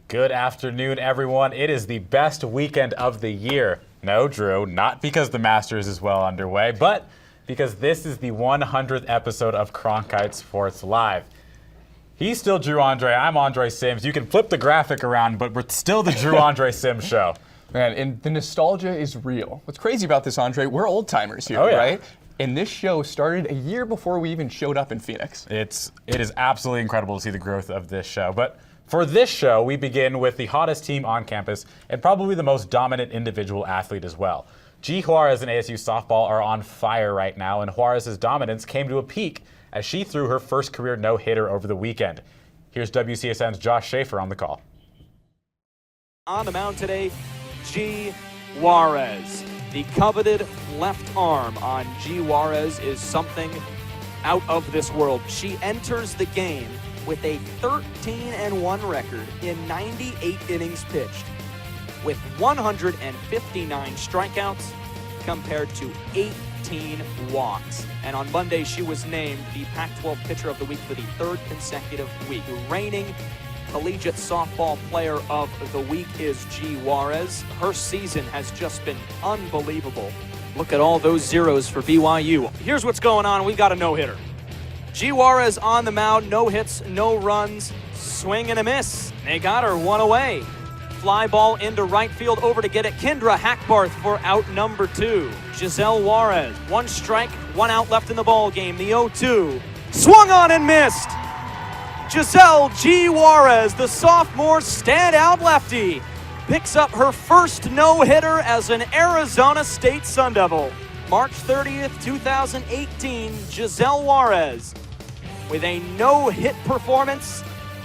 Good afternoon, everyone. It is the best weekend of the year. No, Drew, not because the Masters is well underway, but because this is the 100th episode of Cronkite Sports Live. He's still Drew Andre. I'm Andre Sims. You can flip the graphic around, but we're still the Drew Andre Sims show. Man, and the nostalgia is real. What's crazy about this, Andre, we're old timers here, yeah. right? And this show started a year before we even showed up in Phoenix. It is absolutely incredible to see the growth of this show. But for this show, we begin with the hottest team on campus and probably the most dominant individual athlete as well. G. Juarez and ASU softball are on fire right now, and Juarez's dominance came to a peak as she threw her first career no-hitter over the weekend. Here's WCSN's Josh Schaefer on the call. On the mound today, G. Juarez. The coveted left arm on G. Juarez is something out of this world. She enters the game with a 13-1 record in 98 innings pitched, with 159 strikeouts compared to 18 walks. And on Monday, she was named the Pac-12 Pitcher of the Week for the third consecutive week. The reigning collegiate softball player of the week is G. Juarez. Her season has just been unbelievable. Look at all those zeros for BYU. Here's what's going on. We've got a no-hitter. G. Juarez on the mound, no hits, no runs, swing and a miss. They got her one away. Fly ball into right field, over to get it. Kendra Hackbarth for out number 2. Giselle Juarez, 1 strike, 1 out left in the ball game. The 0-2, swung on and missed. Giselle G. Juarez, the sophomore standout lefty, picks up her first no-hitter as an Arizona State Sun Devil. March 30th, 2018, Giselle Juarez with a no-hit performance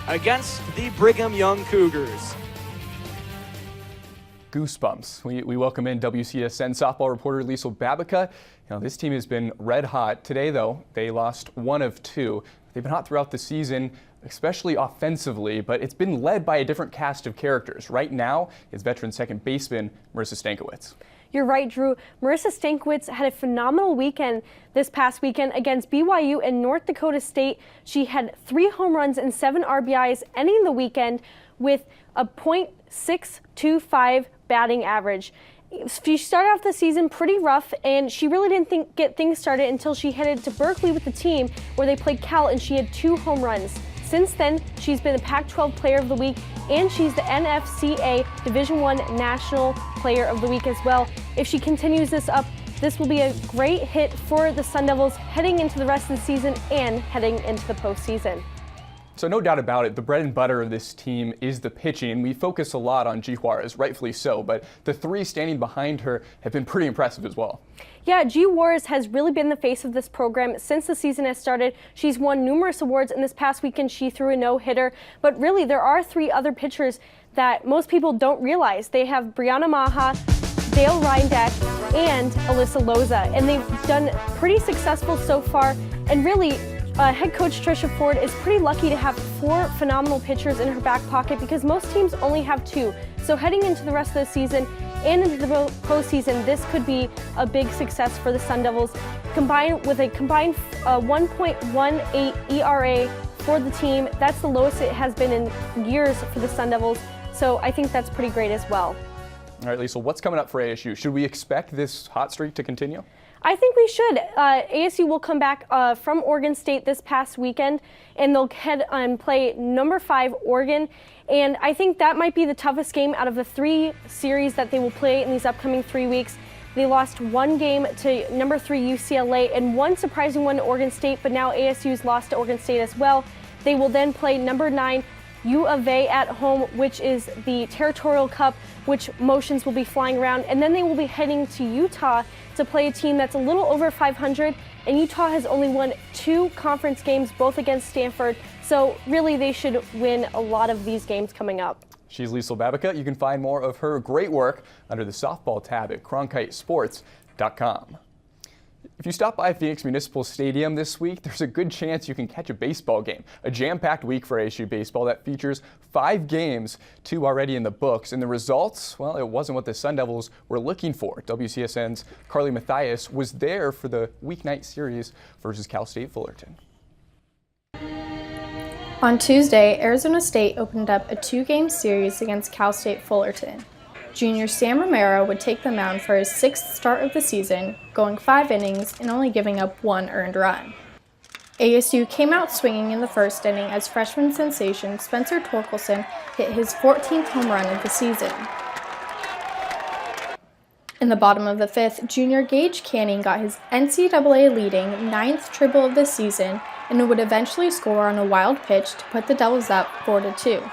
against the Brigham Young Cougars. Goosebumps. We welcome in WCSN softball reporter Lisa Babica. This team has been red hot. Today, though, they lost 1 of 2. They've been hot throughout the season, especially offensively, but it's been led by a different cast of characters. Right now, it's veteran second baseman Marissa Stankiewicz. You're right, Drew. Marissa Stankiewicz had a phenomenal weekend this past weekend against BYU and North Dakota State. She had 3 home runs and 7 RBIs, ending the weekend with a .625 batting average. She started off the season pretty rough, and she really didn't get things started until she headed to Berkeley with the team, where they played Cal, and she had 2 home runs. Since then, she's been the Pac-12 Player of the Week, and she's the NFCA Division I National Player of the Week as well. If she continues this up, this will be a great hit for the Sun Devils heading into the rest of the season and heading into the postseason. So no doubt about it, the bread and butter of this team is the pitching. We focus a lot on G. Juarez, rightfully so, but the 3 standing behind her have been pretty impressive as well. Yeah, G. Juarez has really been the face of this program since the season has started. She's won numerous awards, and this past weekend she threw a no-hitter. But really, there are 3 other pitchers that most people don't realize. They have Brianna Maha, Dale Reindeck, and Alyssa Loza, and they've done pretty successful so far. And really, head coach Tricia Ford is pretty lucky to have 4 phenomenal pitchers in her back pocket, because most teams only have 2. So heading into the rest of the season and into the postseason, this could be a big success for the Sun Devils. Combined with a combined 1.18 ERA for the team, that's the lowest it has been in years for the Sun Devils. So I think that's pretty great as well. All right, Lisa, what's coming up for ASU? Should we expect this hot streak to continue? I think we should. ASU will come back from Oregon State this past weekend, and they'll head and play number 5 Oregon. And I think that might be the toughest game out of the 3 series that they will play in these upcoming 3 weeks. They lost 1 game to number 3 UCLA and 1 surprising one to Oregon State, but now ASU's lost to Oregon State as well. They will then play number 9 U of A at home, which is the Territorial Cup, which motions will be flying around. And then they will be heading to Utah to play a team that's a little over 500. And Utah has only won 2 conference games, both against Stanford. So really, they should win a lot of these games coming up. She's Lisa Babica. You can find more of her great work under the softball tab at cronkitesports.com. If you stop by Phoenix Municipal Stadium this week, there's a good chance you can catch a baseball game. A jam-packed week for ASU baseball that features 5 games, 2 already in the books. And the results, well, it wasn't what the Sun Devils were looking for. WCSN's Carly Mathias was there for the weeknight series versus Cal State Fullerton. On Tuesday, Arizona State opened up a 2-game series against Cal State Fullerton. Junior Sam Romero would take the mound for his 6th start of the season, going 5 innings and only giving up 1 earned run. ASU came out swinging in the first inning as freshman sensation Spencer Torkelson hit his 14th home run of the season. In the bottom of the 5th, junior Gage Canning got his NCAA leading 9th triple of the season and would eventually score on a wild pitch to put the Devils up 4-2.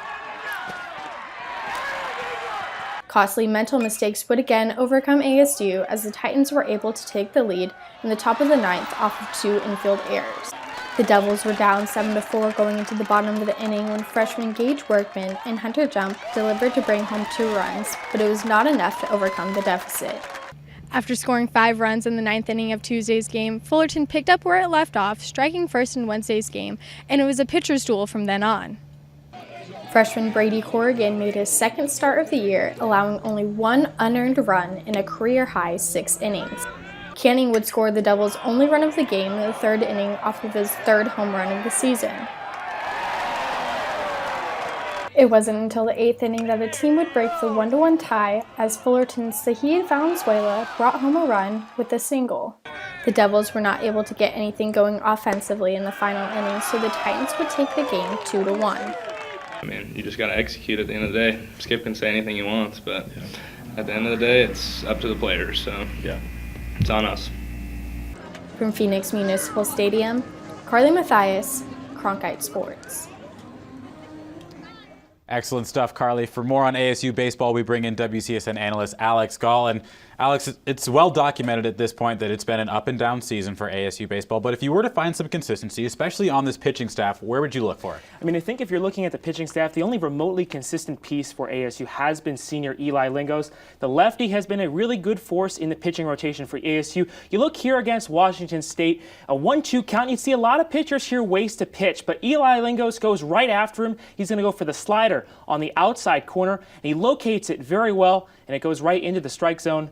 Costly mental mistakes would again overcome ASU as the Titans were able to take the lead in the top of the 9th off of 2 infield errors. The Devils were down 7-4 going into the bottom of the inning when freshmen Gage Workman and Hunter Jump delivered to bring home 2 runs, but it was not enough to overcome the deficit. After scoring 5 runs in the 9th inning of Tuesday's game, Fullerton picked up where it left off, striking first in Wednesday's game, and it was a pitcher's duel from then on. Freshman Brady Corrigan made his 2nd start of the year, allowing only 1 unearned run in a career-high 6 innings. Canning would score the Devils' only run of the game in the 3rd inning off of his 3rd home run of the season. It wasn't until the 8th inning that the team would break the 1-1 tie as Fullerton's Sahid Valenzuela brought home a run with a single. The Devils were not able to get anything going offensively in the final inning, so the Titans would take the game 2-1. I mean, you just got to execute at the end of the day. Skip can say anything he wants, but at the end of the day, it's up to the players, so it's on us. From Phoenix Municipal Stadium, Carly Mathias, Cronkite Sports. Excellent stuff, Carly. For more on ASU baseball, we bring in WCSN analyst Alex Gall. And Alex, it's well documented at this point that it's been an up and down season for ASU baseball. But if you were to find some consistency, especially on this pitching staff, where would you look for it? I mean, I think if you're looking at the pitching staff, the only remotely consistent piece for ASU has been senior Eli Lingos. The lefty has been a really good force in the pitching rotation for ASU. You look here against Washington State, a 1-2 count. You see a lot of pitchers here waste a pitch, but Eli Lingos goes right after him. He's going to go for the slider on the outside corner, and he locates it very well, and it goes right into the strike zone.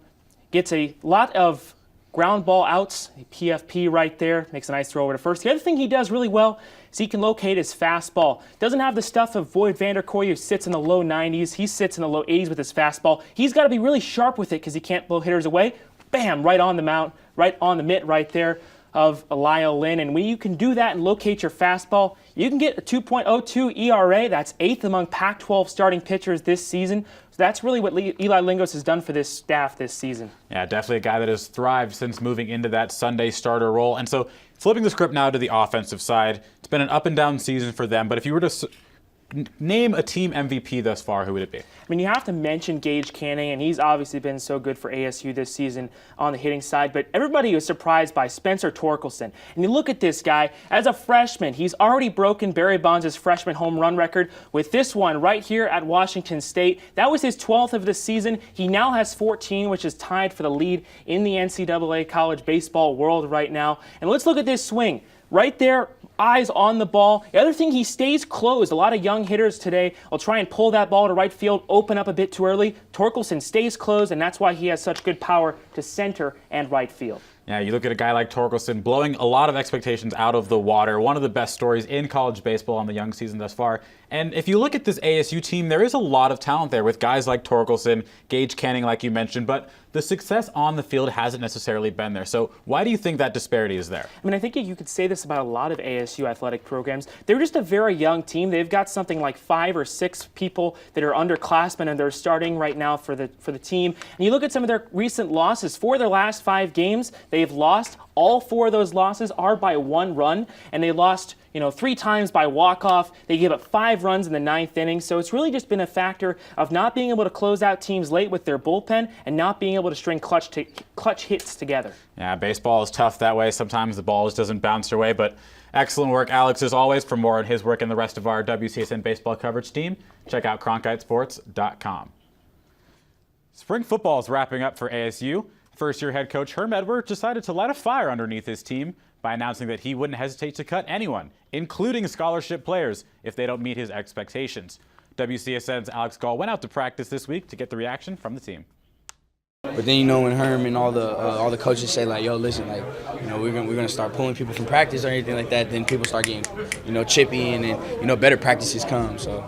Gets a lot of ground ball outs, PFP right there, makes a nice throw over to first. The other thing he does really well is he can locate his fastball. Doesn't have the stuff of Void Vanderkoy, who sits in the low 90s. He sits in the low 80s with his fastball. He's got to be really sharp with it because he can't blow hitters away. Bam, right on the mount, right on the mitt right there of Lyle Lynn. And when you can do that and locate your fastball, you can get a 2.02 ERA. That's 8th among Pac-12 starting pitchers this season. So that's really what Eli Lingos has done for this staff this season. Yeah, definitely a guy that has thrived since moving into that Sunday starter role. And so flipping the script now to the offensive side, it's been an up and down season for them. But if you were to name a team MVP thus far, who would it be? I mean, you have to mention Gage Canning, and he's obviously been so good for ASU this season on the hitting side, but everybody was surprised by Spencer Torkelson. And you look at this guy, as a freshman, he's already broken Barry Bonds' freshman home run record with this one right here at Washington State. That was his 12th of the season. He now has 14, which is tied for the lead in the NCAA college baseball world right now. And let's look at this swing. Right there, eyes on the ball. The other thing, he stays closed. A lot of young hitters today will try and pull that ball to right field, open up a bit too early. Torkelson stays closed, and that's why he has such good power to center and right field. Yeah, you look at a guy like Torkelson blowing a lot of expectations out of the water. One of the best stories in college baseball on the young season thus far. And if you look at this ASU team, there is a lot of talent there with guys like Torkelson, Gage Canning, like you mentioned, but the success on the field hasn't necessarily been there. So why do you think that disparity is there? I mean, I think you could say this about a lot of ASU athletic programs. They're just a very young team. They've got something like 5 or 6 people that are underclassmen, and they're starting right now for the team. And you look at some of their recent losses. For their last 5 games, they've lost. All 4 of those losses are by 1 run, and they lost 3 times by walk-off. They gave up 5 runs in the 9th inning. So it's really just been a factor of not being able to close out teams late with their bullpen and not being able to string clutch hits together. Yeah, baseball is tough that way. Sometimes the ball just doesn't bounce your way, but excellent work, Alex, as always. For more on his work and the rest of our WCSN baseball coverage team, check out CronkiteSports.com. Spring football is wrapping up for ASU. First-year head coach Herm Edwards decided to light a fire underneath his team by announcing that he wouldn't hesitate to cut anyone, including scholarship players, if they don't meet his expectations. WCSN's Alex Gall went out to practice this week to get the reaction from the team. The But then, when Herm and all the coaches say, like, yo, listen, like, we're gonna start pulling people from practice or anything like that, then people start getting, chippy, and then, better practices come. So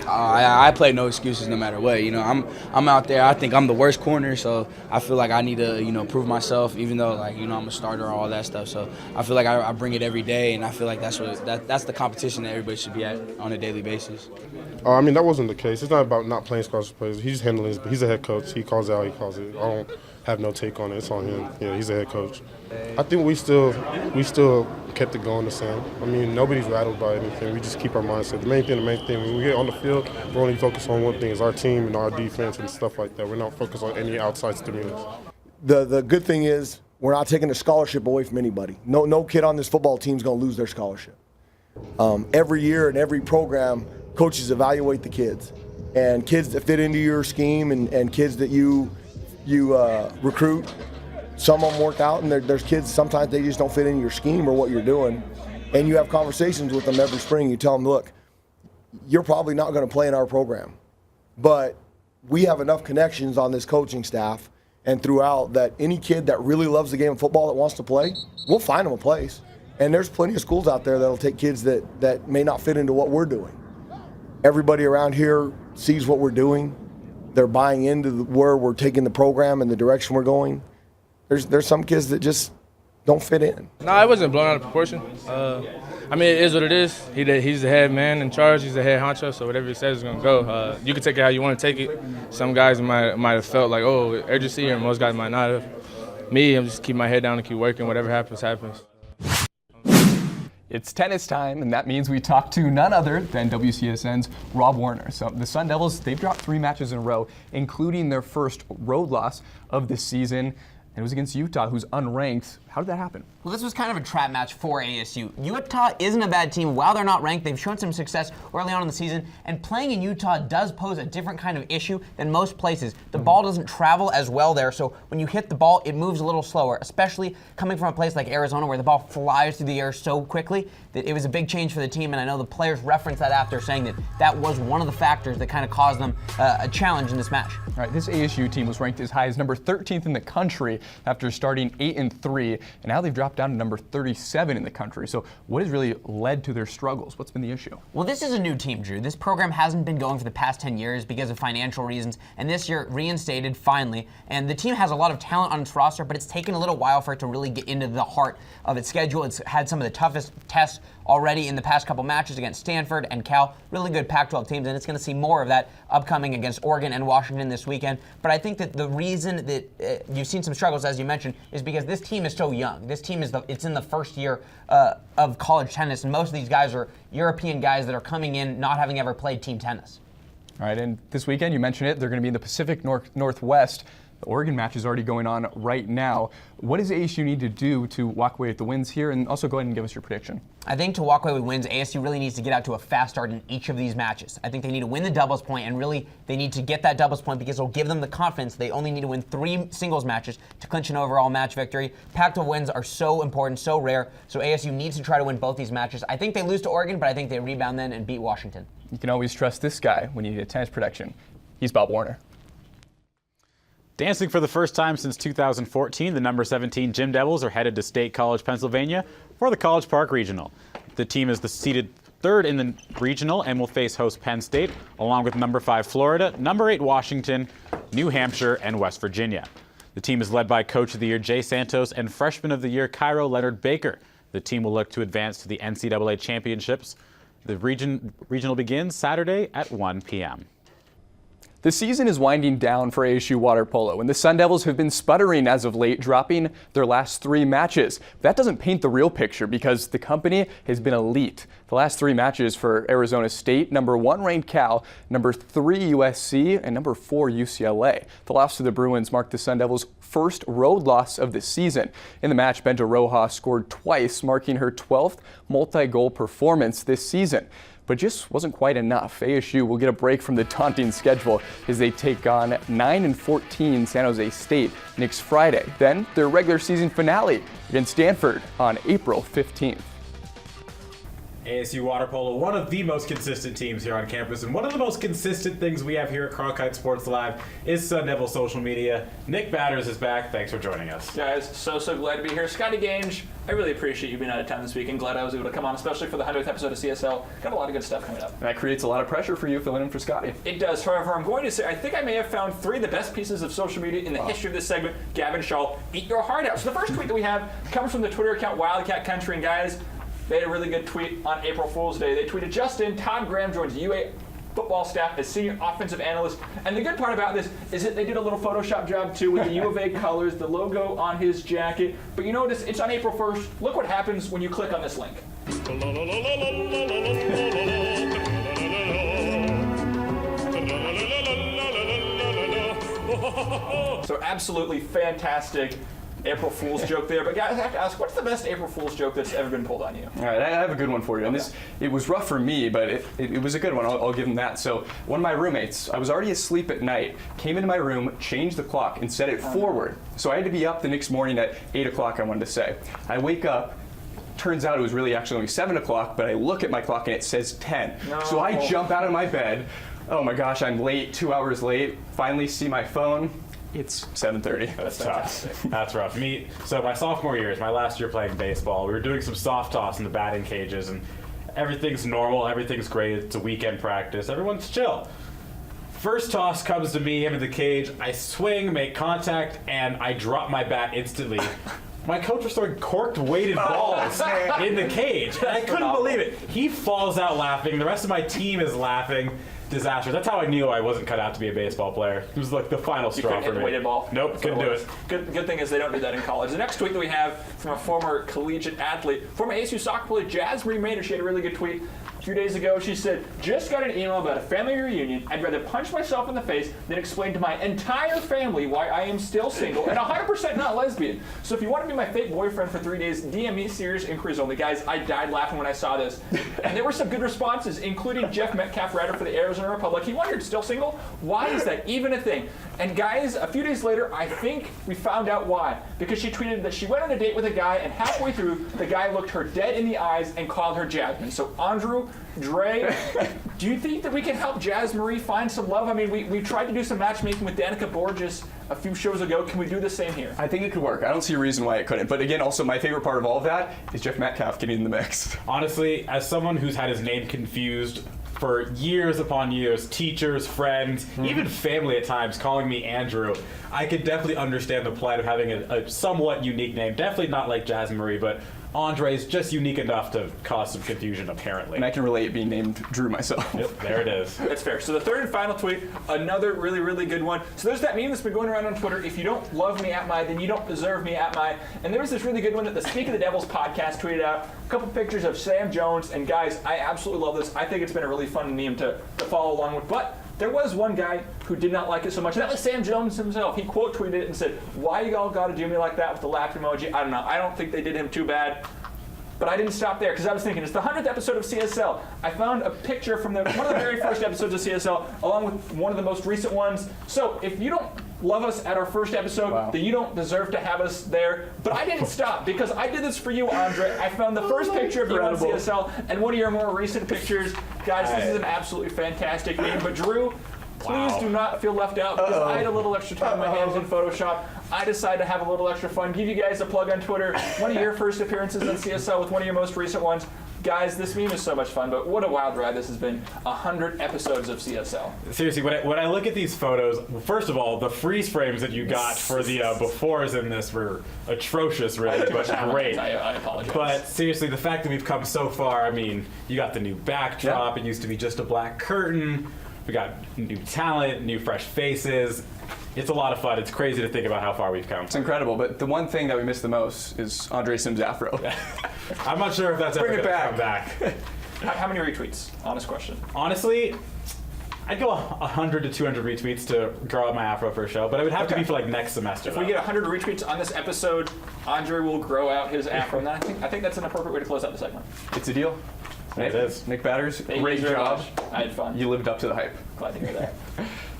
I play no excuses no matter what. I'm out there. I think I'm the worst corner, so I feel like I need to, prove myself, even though, like, I'm a starter, all that stuff. So I feel like I bring it every day, and I feel like that's the competition that everybody should be at on a daily basis. I mean, that wasn't the case. It's not about not playing scholarship players. He's handling it. He's a head coach. He calls it how he calls it. I don't have no take on it. It's on him. Yeah, he's a head coach. I think we still kept it going the same. I mean, nobody's rattled by anything. We just keep our mindset. The main thing, when we get on the field, we're only focused on one thing, is our team and our defense and stuff like that. We're not focused on any outside stimulus. The good thing is we're not taking a scholarship away from anybody. No kid on this football team is going to lose their scholarship. Every year in every program, coaches evaluate the kids. And kids that fit into your scheme and kids that you recruit, some of them work out, and there's kids, sometimes they just don't fit into your scheme or what you're doing. And you have conversations with them every spring. You tell them, look, you're probably not going to play in our program, but we have enough connections on this coaching staff and throughout that any kid that really loves the game of football that wants to play, we'll find them a place. And there's plenty of schools out there that'll take kids that may not fit into what we're doing. Everybody around here sees what we're doing. They're buying into where we're taking the program and the direction we're going. There's some kids that just don't fit in. No, I wasn't blown out of proportion. I mean, it is what it is. He's the head man in charge. He's the head honcho, so whatever he says is going to go. You can take it how you want to take it. Some guys might have felt like, oh, urgency, or most guys might not have. Me, I'm just keep my head down and keep working. Whatever happens, happens. It's tennis time, and that means we talk to none other than WCSN's Rob Warner. So the Sun Devils, they've dropped 3 matches in a row, including their first road loss of the season. And it was against Utah, who's unranked. How did that happen? Well, this was kind of a trap match for ASU. Utah isn't a bad team. While they're not ranked, they've shown some success early on in the season. And playing in Utah does pose a different kind of issue than most places. The ball doesn't travel as well there, so when you hit the ball, it moves a little slower, especially coming from a place like Arizona where the ball flies through the air so quickly that it was a big change for the team. And I know the players referenced that after, saying that was one of the factors that kind of caused them a challenge in this match. All right, this ASU team was ranked as high as number 13th in the country after starting 8-3, and now they've dropped down to number 37 in the country. So what has really led to their struggles? What's been the issue? Well, this is a new team, Drew. This program hasn't been going for the past 10 years because of financial reasons, and this year reinstated finally. And the team has a lot of talent on its roster, but it's taken a little while for it to really get into the heart of its schedule. It's had some of the toughest tests already in the past couple matches against Stanford and Cal. Really good Pac-12 teams, and it's going to see more of that upcoming against Oregon and Washington this weekend. But I think that the reason that you've seen some struggles, as you mentioned, is because this team is so young. This team it's in the first year of college tennis, and most of these guys are European guys that are coming in not having ever played team tennis. All right, and this weekend, you mentioned it, they're going to be in the Pacific Northwest. The Oregon match is already going on right now. What does ASU need to do to walk away with the wins here? And also go ahead and give us your prediction. I think to walk away with wins, ASU really needs to get out to a fast start in each of these matches. I think they need to win the doubles point, and really they need to get that doubles point because it'll give them the confidence. They only need to win 3 singles matches to clinch an overall match victory. Pac-12 wins are so important, so rare, so ASU needs to try to win both these matches. I think they lose to Oregon, but I think they rebound then and beat Washington. You can always trust this guy when you need a tennis prediction. He's Bob Warner. Dancing for the first time since 2014, the number 17 Gym Devils are headed to State College, Pennsylvania for the College Park Regional. The team is seeded 3rd in the regional and will face host Penn State, along with number 5 Florida, number 8 Washington, New Hampshire, and West Virginia. The team is led by Coach of the Year Jay Santos and Freshman of the Year Cairo Leonard Baker. The team will look to advance to the NCAA Championships. The regional begins Saturday at 1 p.m. The season is winding down for ASU water polo, and the Sun Devils have been sputtering as of late, dropping their last 3 matches. That doesn't paint the real picture because the company has been elite. The last 3 matches for Arizona State, number 1 ranked Cal, number 3 USC, and number 4 UCLA. The loss to the Bruins marked the Sun Devils' first road loss of the season. In the match, Bento Rojas scored twice, marking her 12th multi-goal performance this season. But just wasn't quite enough. ASU will get a break from the daunting schedule as they take on 9-14 San Jose State next Friday. Then their regular season finale against Stanford on April 15th. ASU water polo, one of the most consistent teams here on campus, and one of the most consistent things we have here at Cronkite Sports Live is Sun Devil social media. Nick Batters is back. Thanks for joining us. Guys, so glad to be here. Scotty Gange, I really appreciate you being out of town this week and glad I was able to come on, especially for the 100th episode of CSL. Got a lot of good stuff coming up. That creates a lot of pressure for you filling in for Scotty. It does. However, I'm going to say I think I may have found 3 of the best pieces of social media in the history of this segment. Gavin Shaw, eat your heart out. So the first tweet that we have comes from the Twitter account Wildcat Country, and guys, they had a really good tweet on April Fool's Day. They tweeted, Justin, Todd Graham joins UA football staff as senior offensive analyst. And the good part about this is that they did a little Photoshop job too with the U of A colors, the logo on his jacket. But you notice it's on April 1st. Look what happens when you click on this link. So absolutely fantastic April Fool's joke there. But guys, I have to ask, what's the best April Fool's joke that's ever been pulled on you? All right, I have a good one for you. And it was rough for me, but it was a good one. I'll give him that. So one of my roommates, I was already asleep at night, came into my room, changed the clock, and set it forward. So I had to be up the next morning at 8 o'clock, I wanted to say. I wake up. Turns out it was really actually only 7 o'clock, but I look at my clock and it says 10. No. So I jump out of my bed. Oh my gosh, I'm late, 2 hours late. Finally see my phone. It's 7:30. That's tough. That's rough. So my sophomore year is my last year playing baseball. We were doing some soft toss in the batting cages, and everything's normal. Everything's great. It's a weekend practice. Everyone's chill. First toss comes to me, him in the cage. I swing, make contact, and I drop my bat instantly. My coach was throwing corked weighted balls in the cage. I couldn't believe it. He falls out laughing. The rest of my team is laughing. Disaster. That's how I knew I wasn't cut out to be a baseball player. It was like the final straw for me. Weighted ball. Nope, couldn't do it. Good thing is they don't do that in college. The next tweet that we have from a former collegiate athlete, former ASU soccer player Jazz Marie Maynard. She had a really good tweet a few days ago. She said, just got an email about a family reunion. I'd rather punch myself in the face than explain to my entire family why I am still single and 100% not lesbian. So if you want to be my fake boyfriend for 3 days, DM me, serious inquiries only. Guys, I died laughing when I saw this. And there were some good responses, including Jeff Metcalf, writer for the Arizona Republic. He wondered, still single? Why is that even a thing? And guys, a few days later, I think we found out why. Because she tweeted that she went on a date with a guy, and halfway through, the guy looked her dead in the eyes and called her Jasmine. So Andrew, Dre, do you think that we can help Jazz Marie find some love? I mean, we tried to do some matchmaking with Danica Borges a few shows ago. Can we do the same here? I think it could work. I don't see a reason why it couldn't. But again, also my favorite part of all of that is Jeff Metcalf getting in the mix. Honestly, as someone who's had his name confused for years upon years, teachers, friends, even family at times calling me Andrew, I could definitely understand the plight of having a somewhat unique name. Definitely not like Jazz Marie, but Andre's just unique enough to cause some confusion, apparently. And I can relate being named Drew myself. Yep, there it is. That's fair. So the third and final tweet, another really, really good one. So there's that meme that's been going around on Twitter. If you don't love me at my, then you don't deserve me at my. And there was this really good one that the Speak of the Devils podcast tweeted out. A couple pictures of Sam Jones. And guys, I absolutely love this. I think it's been a really fun meme to follow along with. But there was one guy who did not like it so much, and that was Sam Jones himself. He quote tweeted it and said, why y'all gotta do me like that with the laugh emoji? I don't know. I don't think they did him too bad. But I didn't stop there, because I was thinking, it's the 100th episode of CSL. I found a picture from one of the very first episodes of CSL, along with one of the most recent ones. So if you don't love us at our first episode, then you don't deserve to have us there. But I didn't stop, because I did this for you, Andre. I found the first picture of you on CSL and one of your more recent pictures. Guys, this is an absolutely fantastic meme. But Drew, please do not feel left out, because I had a little extra time on my hands in Photoshop. I decided to have a little extra fun, give you guys a plug on Twitter. One of your first appearances on CSL with one of your most recent ones. Guys, this meme is so much fun, but what a wild ride this has been. 100 episodes of CSL. Seriously, when I look at these photos, first of all, the freeze frames that you got for the befores in this were atrocious, really, but great. I apologize. But seriously, the fact that we've come so far, I mean, you got the new backdrop, it used to be just a black curtain, we got new talent, new fresh faces. It's a lot of fun. It's crazy to think about how far we've come. It's incredible, but the one thing that we miss the most is Andre Sim's afro. I'm not sure if that's ever going to come back. How many retweets? Honest question. Honestly, I'd go 100 to 200 retweets to grow out my afro for a show, but it would have to be for like next semester. If we get 100 retweets on this episode, Andre will grow out his afro, and then I think that's an appropriate way to close out the segment. It's a deal. It is. Nick Batters, great job. I had fun. You lived up to the hype. Glad to hear that.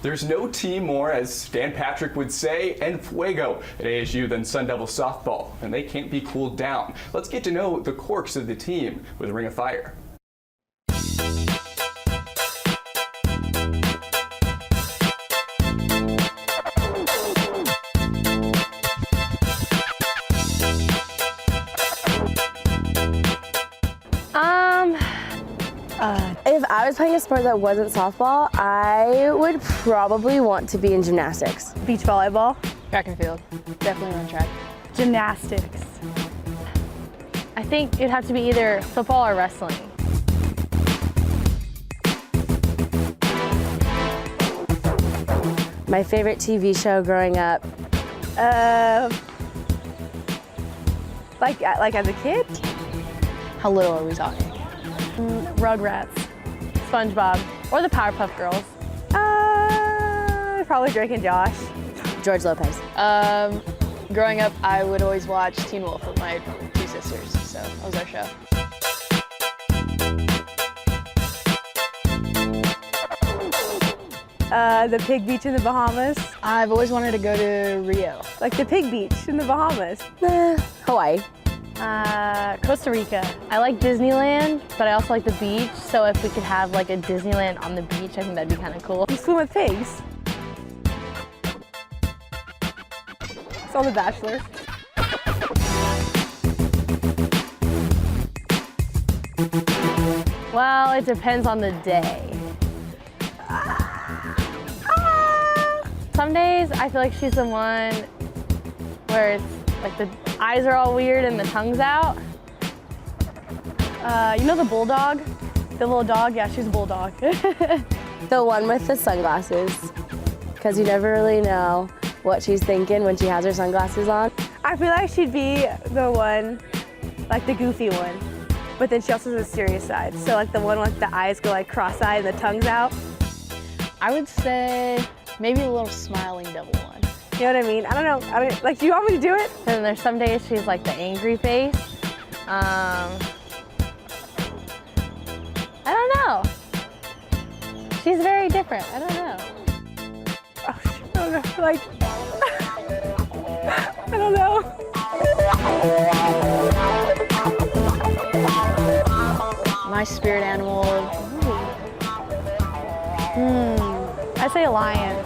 There's no team more, as Dan Patrick would say, en fuego at ASU than Sun Devil softball, and they can't be cooled down. Let's get to know the quirks of the team with Ring of Fire. was playing a sport that wasn't softball, I would probably want to be in gymnastics. Beach volleyball. Track and field. Definitely run track. Gymnastics. I think it'd have to be either football or wrestling. My favorite TV show growing up. Like as a kid? How little are we talking? Rugrats. SpongeBob. Or the Powerpuff Girls. Probably Drake and Josh. George Lopez. Growing up, I would always watch Teen Wolf with my 2 sisters, so that was our show. The Pig Beach in the Bahamas. I've always wanted to go to Rio. Like the Pig Beach in the Bahamas. Hawaii. Costa Rica. I like Disneyland, but I also like the beach. So if we could have like a Disneyland on the beach, I think that'd be kind of cool. You swim with pigs. It's on The Bachelor. Well, it depends on the day. Some days I feel like she's the one where it's like the eyes are all weird and the tongue's out. You know the bulldog? The little dog? Yeah, she's a bulldog. The one with the sunglasses. Because you never really know what she's thinking when she has her sunglasses on. I feel like she'd be the one, like the goofy one. But then she also has a serious side. So like the one with the eyes go like cross-eyed and the tongue's out. I would say maybe a little smiling devil one. You know what I mean? I don't know. Like, do you want me to do it? And there's some days she's like the angry face. I don't know. She's very different. I don't know. Oh, I don't know. Like, I don't know. My spirit animal. I say a lion.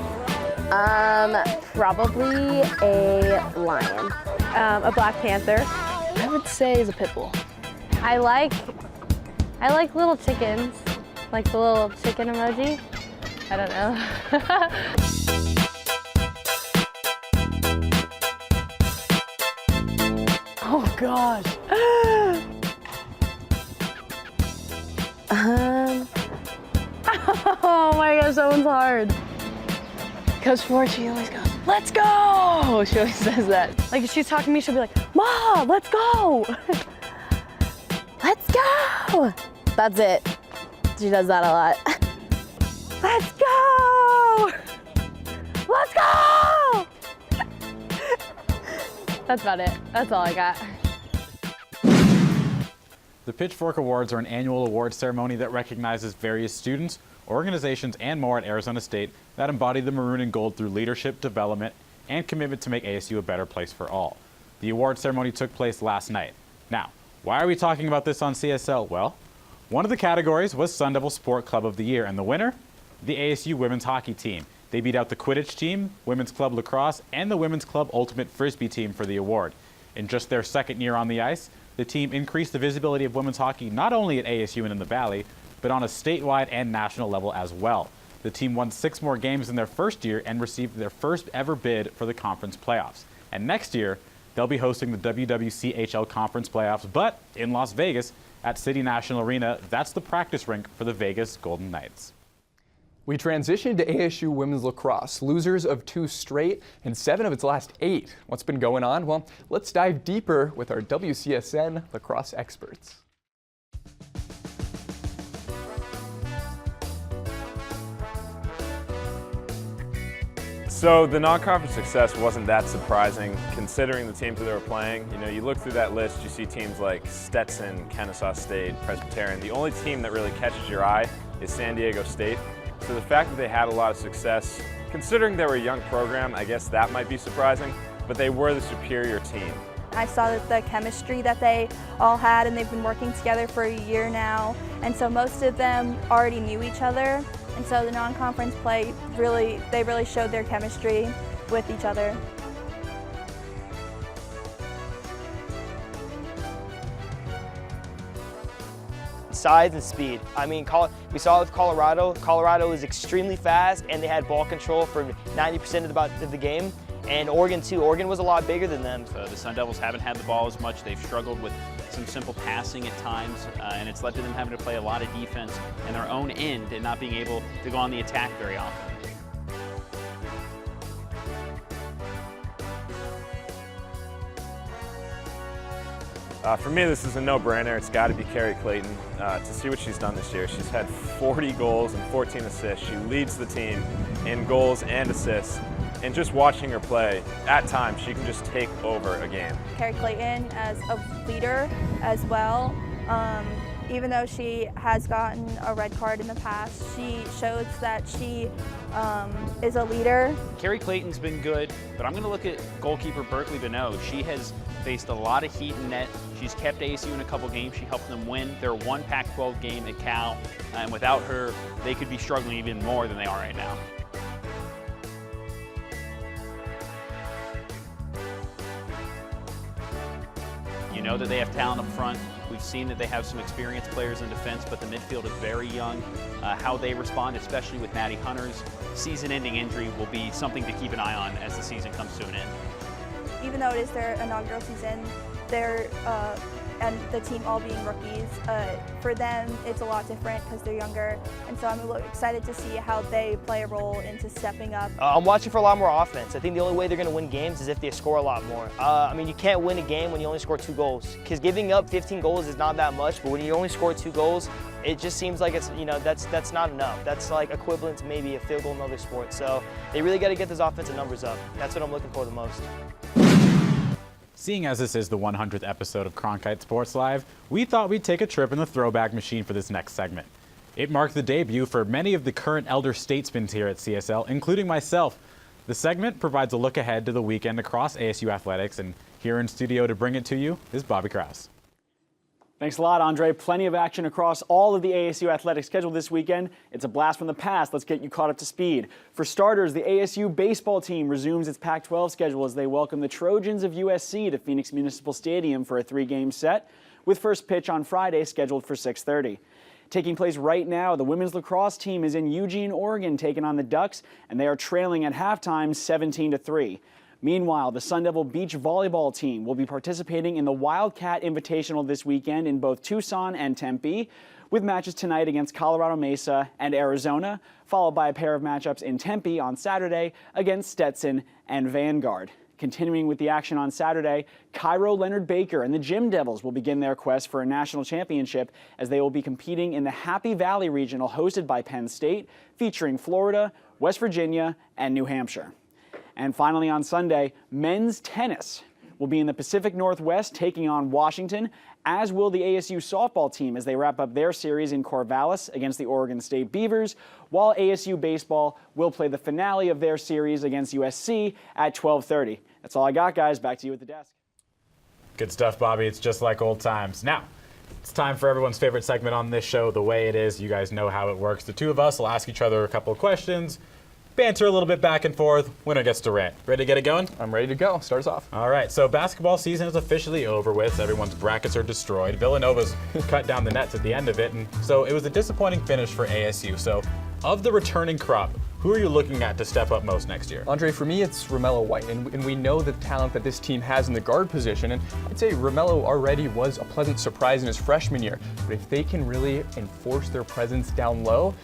Probably a lion. A Black Panther. I would say is a pit bull. I like little chickens, like the little chicken emoji. I don't know. Oh gosh. Oh my gosh, that one's hard. Coach Ford, she always goes, "Let's go!" She always says that. Like if she's talking to me, she'll be like, "Mom, let's go!" Let's go! That's it. She does that a lot. Let's go! Let's go! That's about it. That's all I got. The Pitchfork Awards are an annual award ceremony that recognizes various students, organizations, and more at Arizona State that embody the maroon and gold through leadership, development, and commitment to make ASU a better place for all. The award ceremony took place last night. Now, why are we talking about this on CSL? Well, one of the categories was Sun Devil Sport Club of the Year, and the winner? The ASU women's hockey team. They beat out the Quidditch team, Women's Club Lacrosse, and the Women's Club Ultimate Frisbee team for the award. In just their second year on the ice, the team increased the visibility of women's hockey not only at ASU and in the Valley, but on a statewide and national level as well. The team won 6 more games in their first year and received their first ever bid for the conference playoffs. And next year, they'll be hosting the WWCHL conference playoffs, but in Las Vegas at City National Arena. That's the practice rink for the Vegas Golden Knights. We transitioned to ASU women's lacrosse, losers of 2 straight and 7 of its last 8. What's been going on? Well, let's dive deeper with our WCSN lacrosse experts. So the non-conference success wasn't that surprising considering the teams that they were playing. You know, you look through that list, you see teams like Stetson, Kennesaw State, Presbyterian. The only team that really catches your eye is San Diego State. So the fact that they had a lot of success, considering they were a young program, I guess that might be surprising, but they were the superior team. I saw that the chemistry that they all had, and they've been working together for a year now, and so most of them already knew each other, and so the non-conference play they really showed their chemistry with each other. size and speed. I mean, we saw it with Colorado. Colorado is extremely fast, and they had ball control for 90% of the game. And Oregon too. Oregon was a lot bigger than them. The Sun Devils haven't had the ball as much. They've struggled with some simple passing at times, and it's led to them having to play a lot of defense in their own end and not being able to go on the attack very often. For me, this is a no-brainer. It's got to be Carrie Clayton. To see what she's done this year, she's had 40 goals and 14 assists. She leads the team in goals and assists. And just watching her play, at times, she can just take over a game. Carrie Clayton as a leader as well. Even though she has gotten a red card in the past, she shows that she is a leader. Carrie Clayton's been good, but I'm going to look at goalkeeper Berkeley Bonneau. She has faced a lot of heat in net. She's kept ASU in a couple games. She helped them win their one Pac-12 game at Cal, and without her, they could be struggling even more than they are right now. You know that they have talent up front. We've seen that they have some experienced players in defense, but the midfield is very young. How they respond, especially with Maddie Hunter's season-ending injury, will be something to keep an eye on as the season comes to an end. Even though it is their inaugural season, and the team all being rookies, for them it's a lot different because they're younger, and so I'm excited to see how they play a role into stepping up. I'm watching for a lot more offense. I think the only way they're going to win games is if they score a lot more. I mean, you can't win a game when you only score 2 goals, because giving up 15 goals is not that much, but when you only score 2 goals, it just seems like it's, that's not enough. That's like equivalent to maybe a field goal in other sports. So they really got to get those offensive numbers up. That's what I'm looking for the most. Seeing as this is the 100th episode of Cronkite Sports Live, we thought we'd take a trip in the Throwback Machine for this next segment. It marked the debut for many of the current elder statesmen here at CSL, including myself. The segment provides a look ahead to the weekend across ASU athletics, and here in studio to bring it to you is Bobby Krause. Thanks a lot, Andre. Plenty of action across all of the ASU athletic schedule this weekend. It's a blast from the past. Let's get you caught up to speed. For starters, the ASU baseball team resumes its Pac-12 schedule as they welcome the Trojans of USC to Phoenix Municipal Stadium for a 3-game set, with first pitch on Friday scheduled for 6:30. Taking place right now, the women's lacrosse team is in Eugene, Oregon, taking on the Ducks, and they are trailing at halftime 17-3. Meanwhile, the Sun Devil Beach Volleyball team will be participating in the Wildcat Invitational this weekend in both Tucson and Tempe, with matches tonight against Colorado Mesa and Arizona, followed by a pair of matchups in Tempe on Saturday against Stetson and Vanguard. Continuing with the action on Saturday, Cairo Leonard Baker and the Gym Devils will begin their quest for a national championship as they will be competing in the Happy Valley Regional hosted by Penn State, featuring Florida, West Virginia, and New Hampshire. And finally on Sunday, men's tennis will be in the Pacific Northwest taking on Washington, as will the ASU softball team as they wrap up their series in Corvallis against the Oregon State Beavers, while ASU baseball will play the finale of their series against USC at 12:30. That's all I got, guys. Back to you at the desk. Good stuff, Bobby. It's just like old times. Now, it's time for everyone's favorite segment on this show, The Way It Is. You guys know how it works. The two of us will ask each other a couple of questions, banter a little bit back and forth. Winner gets to rant. Ready to get it going? I'm ready to go. Start us off. All right, so basketball season is officially over with. Everyone's brackets are destroyed. Villanova's cut down the nets at the end of it, and so it was a disappointing finish for ASU. So, of the returning crop, who are you looking at to step up most next year? Andre, for me, it's Romello White, and we know the talent that this team has in the guard position, and I'd say Romello already was a pleasant surprise in his freshman year, but if they can really enforce their presence down low,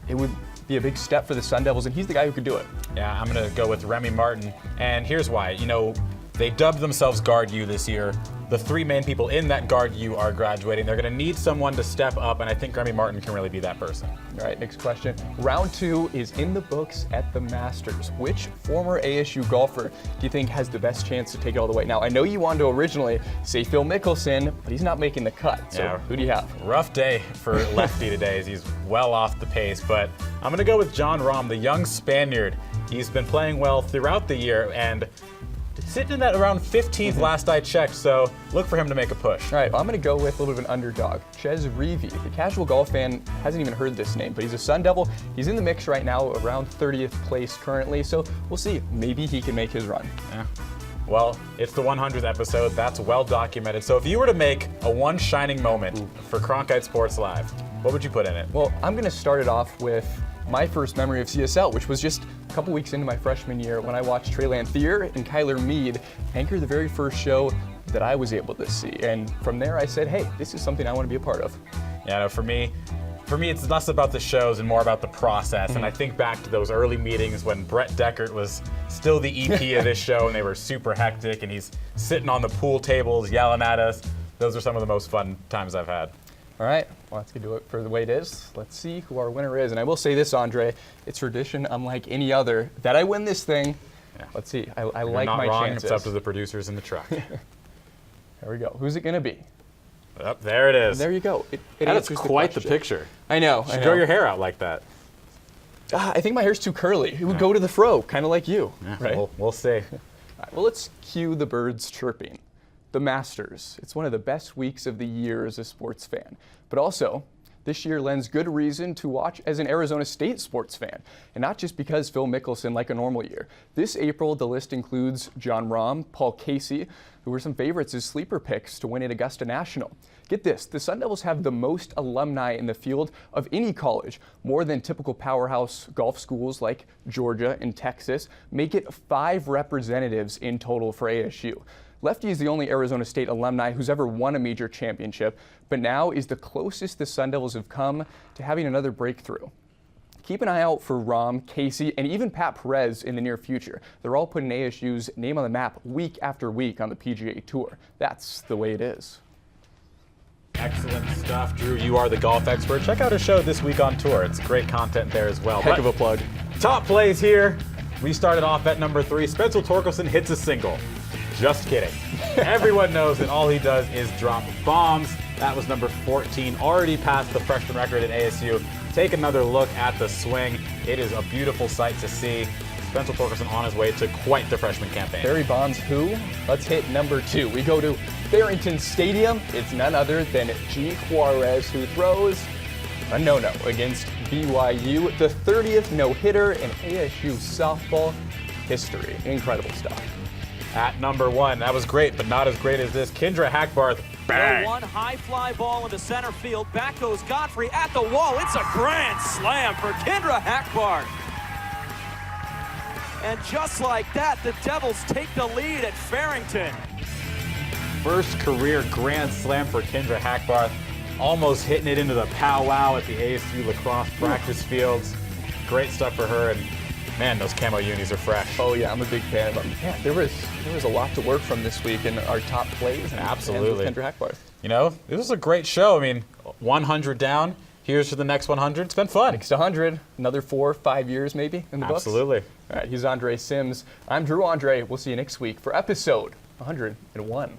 it would be a big step for the Sun Devils, and he's the guy who could do it. Yeah, I'm going to go with Remy Martin, and here's why. You know, they dubbed themselves Guard U this year. The 3 main people in that Guard U are graduating. They're going to need someone to step up, and I think Remy Martin can really be that person. All right, next question. Round 2 is in the books at the Masters. Which former ASU golfer do you think has the best chance to take it all the way? Now, I know you wanted to originally say Phil Mickelson, but he's not making the cut. So yeah, who do you have? Rough day for Lefty today as he's well off the pace, but I'm going to go with John Rahm, the young Spaniard. He's been playing well throughout the year, and sitting at around 15th last I checked, so look for him to make a push. All right, well, I'm going to go with a little bit of an underdog, Ches Reavie. The casual golf fan hasn't even heard this name, but he's a Sun Devil. He's in the mix right now, around 30th place currently, so we'll see. Maybe he can make his run. Yeah. Well, it's the 100th episode. That's well documented. So if you were to make a one shining moment for Cronkite Sports Live, what would you put in it? Well, I'm going to start it off with my first memory of CSL, which was just a couple weeks into my freshman year when I watched Trey Lanthier and Kyler Meade anchor the very first show that I was able to see. And from there, I said, hey, this is something I want to be a part of. Yeah, no, for me, it's less about the shows and more about the process. And I think back to those early meetings when Brett Deckert was still the EP of this show, and they were super hectic, and he's sitting on the pool tables yelling at us. Those are some of the most fun times I've had. All right, well, let's get to it for the way it is. Let's see who our winner is. And I will say this, Andre, it's tradition unlike any other that I win this thing. Yeah. Let's see, I like not my wrong. chances. It's up to the producers in the truck. There we go. Who's it going to be? Up there it is. There you go. That's quite the picture. I know. You should grow your hair out like that. I think my hair's too curly. It would go to the fro, kind of like you. Yeah, right? We'll see. All right, well, let's cue the birds chirping. The Masters. It's one of the best weeks of the year as a sports fan. But also, this year lends good reason to watch as an Arizona State sports fan. And not just because Phil Mickelson like a normal year. This April, the list includes John Rahm, Paul Casey, who were some favorites as sleeper picks to win at Augusta National. Get this, the Sun Devils have the most alumni in the field of any college. More than typical powerhouse golf schools like Georgia and Texas make it 5 representatives in total for ASU. Lefty is the only Arizona State alumni who's ever won a major championship, but now is the closest the Sun Devils have come to having another breakthrough. Keep an eye out for Rahm, Casey, and even Pat Perez in the near future. They're all putting ASU's name on the map week after week on the PGA Tour. That's the way it is. Excellent stuff, Drew. You are the golf expert. Check out our show This Week on Tour. It's great content there as well. Heck of a plug. Top plays here. We started off at number 3. Spencer Torkelson hits a single. Just kidding. Everyone knows that all he does is drop bombs. That was number 14, already past the freshman record at ASU. Take another look at the swing. It is a beautiful sight to see. Spencer Torkelson on his way to quite the freshman campaign. Barry Bonds who? Let's hit number 2. We go to Barrington Stadium. It's none other than G. Juarez, who throws a no-no against BYU, the 30th no-hitter in ASU softball history. Incredible stuff. At number 1, that was great, but not as great as this. Kendra Hackbarth, bang! The one high fly ball into center field. Back goes Godfrey at the wall. It's a grand slam for Kendra Hackbarth. And just like that, the Devils take the lead at Farrington. First career grand slam for Kendra Hackbarth. Almost hitting it into the powwow at the ASU lacrosse practice fields. Great stuff for her, and man, those camo unis are fresh. Oh yeah, I'm a big fan of them. Yeah, there was a lot to work from this week in our top plays. And absolutely. And Kendra Hackbarth. You know, this was a great show. I mean, 100 down. Here's to the next 100. It's been fun. Next 100. Another 4 or 5 years maybe in the books. Absolutely. All right, he's Andre Sims. I'm Drew Andre. We'll see you next week for episode 101.